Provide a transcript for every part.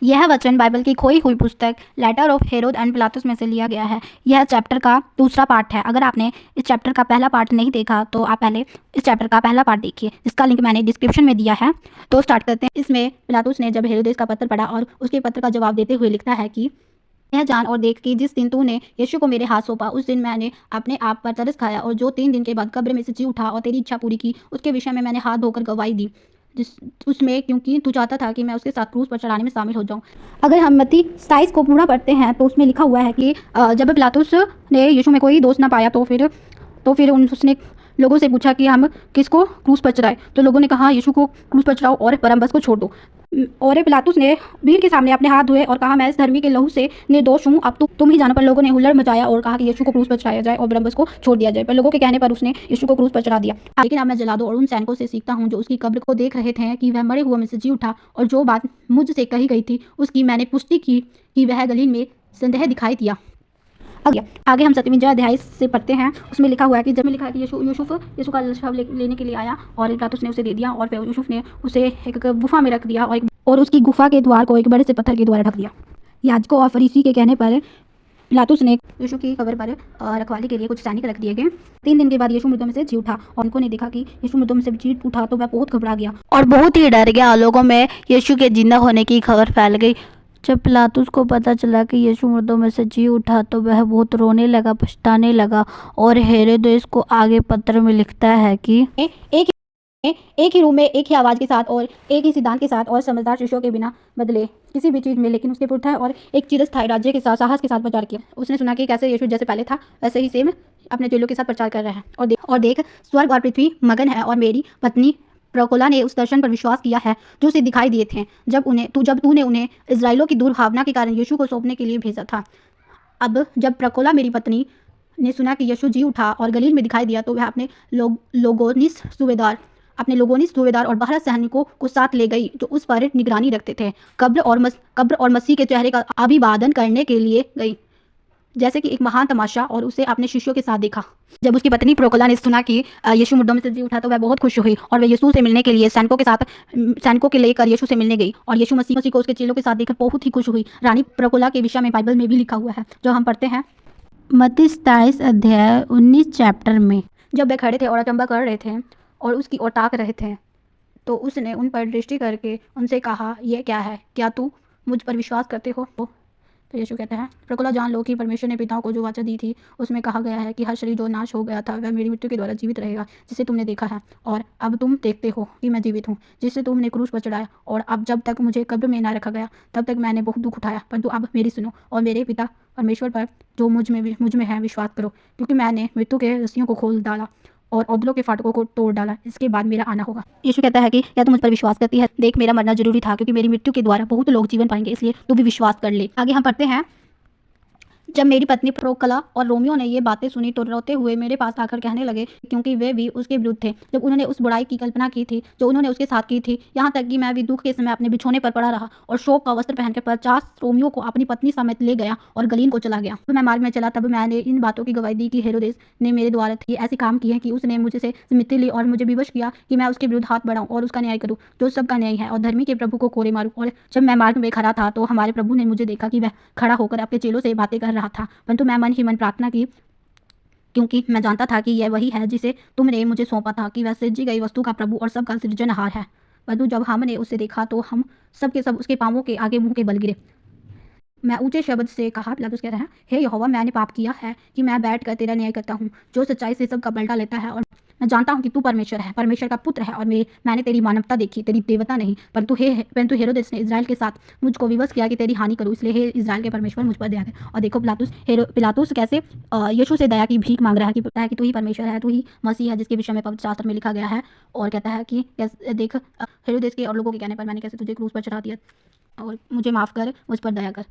यह वचन बाइबल की खोई हुई पुस्तक लेटर ऑफ हेरोद एंड पिलातुस में से लिया गया है। यह चैप्टर का दूसरा पार्ट है। अगर आपने इस चैप्टर का पहला पार्ट नहीं देखा तो आप पहले इस चैप्टर का पहला पार्ट देखिए, जिसका लिंक मैंने डिस्क्रिप्शन में दिया है। तो स्टार्ट करते हैं। इसमें पिलातुस ने जब हेरोदेस का पत्र पढ़ा और उसके पत्र का जवाब देते हुए लिखता है कि यह जान और देख कि जिस दिन तूने यीशु को मेरे हाथ सौंपा उस दिन मैंने अपने आप पर तरस खाया, और जो 3 दिन के बाद कब्र में से जी उठा और तेरी इच्छा पूरी की उसके विषय में मैंने हाथ धोकर गवाही दी, जिस उसमें क्योंकि तू चाहता था कि मैं उसके साथ क्रूस पर चढ़ाने में शामिल हो जाऊं। अगर हम मत्ती 27 को पूरा पढ़ते हैं तो उसमें लिखा हुआ है कि जब पिलातुस ने यीशु में कोई दोष ना पाया तो फिर उसने लोगों से पूछा कि हम किसको क्रूस पर चढ़ाएं। तो लोगों ने कहा यीशु को क्रूस पर चढ़ाओ और बरअब्बस को छोड़ दो। और पिलातुस ने भीड़ के सामने अपने हाथ धोए और कहा मैं इस धर्मी के लहू से निर्दोष हूँ, अब तुम ही जानो। पर लोगों ने हुल्लड़ मचाया और कहा कि यीशु को क्रूस पर चढ़ाया जाए और बरअब्बस को छोड़ दिया जाए। पर लोगों के कहने पर उसने यीशु को क्रूस पर चढ़ा दिया। लेकिन अब मैं जला दो और उन सैनिकों से सीखता हूँ जो उसकी कब्र को देख रहे थे कि वह मरे हुए में से जी उठा, और जो बात मुझसे कही गई थी उसकी मैंने पुष्टि की कि वह गलील में संदेह दिखाई दिया। आगे हम 7वें अध्याय से पढ़ते हैं। उसमें लिखा हुआ है कि जब में लिखा है कि यीशु का शव लेने के लिए आया और पिलातुस ने उसे दे दिया, और फिर यूसुफ ने उसे एक गुफा में रख दिया और उसकी गुफा के द्वार को एक बड़े से पत्थर के द्वारा ढक दिया। याजकों और फरीसी के कहने पर पिलातुस ने यीशु की कब्र पर रखवाली के लिए कुछ सैनिक रख दिए गए। 3 दिन के बाद यीशु मृतों में से जी उठा, और उनको ने देखा कि यीशु मृतों में से जी उठा तो वह बहुत घबरा गया और बहुत ही डर गया। लोगों में यीशु के जिंदा होने की खबर फैल गई। जब पिलातुस को पता चला कि यीशु मुर्दों में से जी उठा तो वह बहुत रोने लगा, पछताने लगा, और हेरोदेस को आगे पत्र में लिखता है कि एक ही रूम में एक ही आवाज़ के साथ और एक ही सिद्धांत के साथ और समझदार शिष्यों के बिना बदले किसी भी चीज़ में, लेकिन उसके पुरथा और एक चिरस्थायी राज्य के साथ साहस के साथ प्रचार किया। उसने सुना कि कैसे यीशु जैसे पहले था वैसे ही सेम अपने चेलों के साथ प्रचार कर रहे हैं। और देख स्वर्ग और पृथ्वी मगन है, और मेरी पत्नी प्रकोला ने उस दर्शन पर विश्वास किया है जो उसे दिखाई दिए थे जब तूने उन्हें इजराइलों की दुर्भावना के कारण यीशु को सौंपने के लिए भेजा था। अब जब प्रकोला मेरी पत्नी ने सुना कि यीशु जी उठा और गलील में दिखाई दिया तो वह अपने लोगोनिस सूबेदार और 12 सैनिकों को साथ ले गई जो उस पर निगरानी रखते थे। कब्र और मसीह के चेहरे का अभिवादन करने के लिए गई, जैसे कि एक महान तमाशा, और उसे अपने शिष्यों के साथ देखा। जब उसकी पत्नी प्रोकोला ने सुना कि यीशु मुर्दों में से जी उठा तो वह बहुत खुश हुई, और वह यीशु से मिलने के लिए सैनिकों के लेकर यीशु से मिलने गई, और यीशु मसीह को उसके चेलों के साथ देखकर बहुत ही खुश हुई। रानी प्रोकोला के विषय में बाइबल में भी लिखा हुआ है, जो हम पढ़ते हैं मत्ती 27 अध्याय 19 चैप्टर में। जब वे खड़े थे और अचंभा कर रहे थे और उसकी ओर ताक रहे थे, तो उसने उन पर दृष्टि करके उनसे कहा, यह क्या है? क्या तू मुझ पर विश्वास करते हो? तो यीशु कहते हैं, प्रकुला जान लो कि परमेश्वर ने पिताओं को जो वाचा दी थी उसमें कहा गया है कि हर शरीर जो नाश हो गया था वह मेरी मृत्यु के द्वारा जीवित रहेगा, जिसे तुमने देखा है। और अब तुम देखते हो कि मैं जीवित हूँ, जिससे तुमने क्रूस पर चढ़ाया। और अब जब तक मुझे कब्र में ना रखा गया तब तक मैंने बहुत दुख उठाया, परंतु अब मेरी सुनो और मेरे पिता परमेश्वर पर जो मुझ में है विश्वास करो, क्योंकि मैंने मृत्यु के रस्सियों को खोल डाला और औदलों के फाटकों को तोड़ डाला। इसके बाद मेरा आना होगा। यीशु कहता है कि क्या तू मुझ पर विश्वास करती है? देख, मेरा मरना जरूरी था, क्योंकि मेरी मृत्यु के द्वारा बहुत लोग जीवन पाएंगे, इसलिए तू भी विश्वास कर ले। आगे हम पढ़ते हैं। जब मेरी पत्नी प्रोकला और रोमियो ने ये बातें सुनी तो रोते हुए मेरे पास आकर कहने लगे, क्योंकि वे भी उसके विरुद्ध थे। जब उन्होंने उस बुराई की कल्पना की थी जो उन्होंने उसके साथ की थी, यहाँ तक कि मैं भी दुख के समय अपने बिछोने पर पड़ा रहा और शोक का वस्त्र पहनकर 50 रोमियो को अपनी पत्नी समेत ले गया और गलील को चला गया। तो मैं मार्ग में चला, तब मैंने इन बातों की गवाही दी कि हेरोदेस ने मेरे द्वारा ऐसे काम किए हैं कि उसने मुझसे मित्र ली और मुझे विवश किया कि मैं उसके विरुद्ध हाथ बढ़ाऊं और उसका न्याय करूं, जो सबका न्याय है, और धर्मी के प्रभु को कोड़े मारूं। और जब मैं मार्ग में खड़ा था तो हमारे प्रभु ने मुझे देखा कि वह खड़ा होकर अपने चेलों से बातें कर रहा था, परंतु मैं मन ही मन प्रार्थना की, क्योंकि मैं जानता था कि यह वही है जिसे तुमने मुझे सौंपा था, कि वह सृजी गई वस्तु का प्रभु और सबका सृजनहार है। परंतु जब हमने उसे देखा तो हम सब के सब उसके पांवों के आगे मुंह के बल गिरे। मैं ऊंचे शब्द से कहा, पिलातुस कह रहे हैं, हे यहोवा, मैंने पाप किया है कि मैं बैठकर तेरा न्याय करता हूँ, जो सच्चाई से सबका पलटा लेता है। और मैं जानता हूँ कि तू परमेश्वर है, परमेश्वर का पुत्र है, और मैंने तेरी मानवता देखी, तेरी देवता नहीं। परंतु हेरोदेस ने इजराइल के साथ मुझको विवश किया कि तेरी हानि करूँ, इसलिए हे इजराइल के परमेश्वर मुझ पर दया कर। और देखो पिलातुस कैसे यीशु से दया की भीख मांग रहा है कि तू ही परमेश्वर है, तू ही मसीह है, जिसके विषय में पवित्र शास्त्र में लिखा गया है। और कहता है कि देख, हेरोदेस के और लोगों के कहने पर मैंने कैसे तुझे क्रूस पर चढ़ा दिया, और मुझे माफ़ कर, मुझ पर दया कर।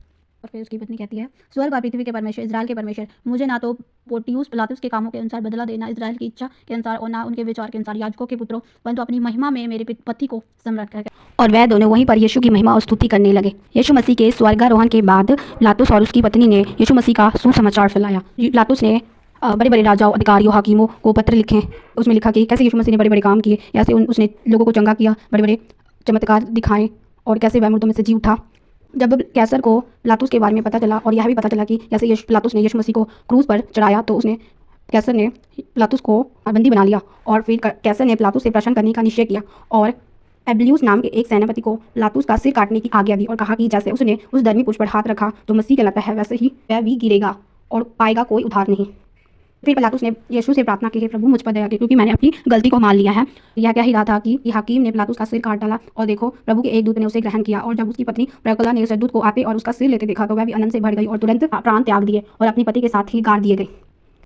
और फिर उसकी पत्नी कहती है, स्वर्ग और पृथ्वी के परमेश्वर, इजराइल के परमेश्वर, मुझे ना तो पोर्टियुस पिलातुस के कामों के अनुसार बदला देना, इजराइल की इच्छा के अनुसार, और ना उनके विचार के अनुसार याजकों के पुत्रों, परंतु अपनी महिमा में मेरे पति को स्मरण करके। और वह दोनों वहीं पर यीशु की महिमा और स्तुति करने लगे। यीशु मसीह के स्वर्गारोहण के बाद पिलातुस और उसकी पत्नी ने यीशु मसीह का सुसमाचार फैलाया। पिलातुस ने बड़े बड़े राजाओं, अधिकारियों, हाकिमों को पत्र लिखे। उसमें लिखा कि कैसे यीशु मसीह ने बड़े बड़े काम किए, कैसे उसने लोगों को चंगा किया, बड़े बड़े चमत्कार दिखाए, और कैसे वह मुर्दों में से जी उठा। जब कैसर को पिलातुस के बारे में पता चला और यह भी पता चला कि जैसे पिलातुस ने यीशु मसीह को क्रूस पर चढ़ाया, तो उसने कैसर ने पिलातुस को बंदी बना लिया और फिर कैसर ने पिलातुस से प्रश्न करने का निश्चय किया और एब्लियूस नाम के एक सेनापति को पिलातुस का सिर काटने की आज्ञा दी और कहा कि जैसे उसने उस धर्मी पुरुष पर हाथ रखा जो मसीह कहलाता है, वैसे ही वह भी गिरेगा और पाएगा कोई उद्धार नहीं। फिर पिलातुस ने यीशु से प्रार्थना की, प्रभु मुझ पर दया की, क्योंकि मैंने अपनी गलती को मान लिया है। यह कह ही रहा था कि हाकिम ने पिलातुस का सिर काट डाला और देखो प्रभु के एक दूत ने उसे ग्रहण किया। और जब उसकी पत्नी प्रकला ने उस दूत को आते और उसका सिर लेते देखा तो वह भी आनंद से भर गई और तुरंत प्राण त्याग दिए और अपनी पति के साथ ही गाड़ दिए गई।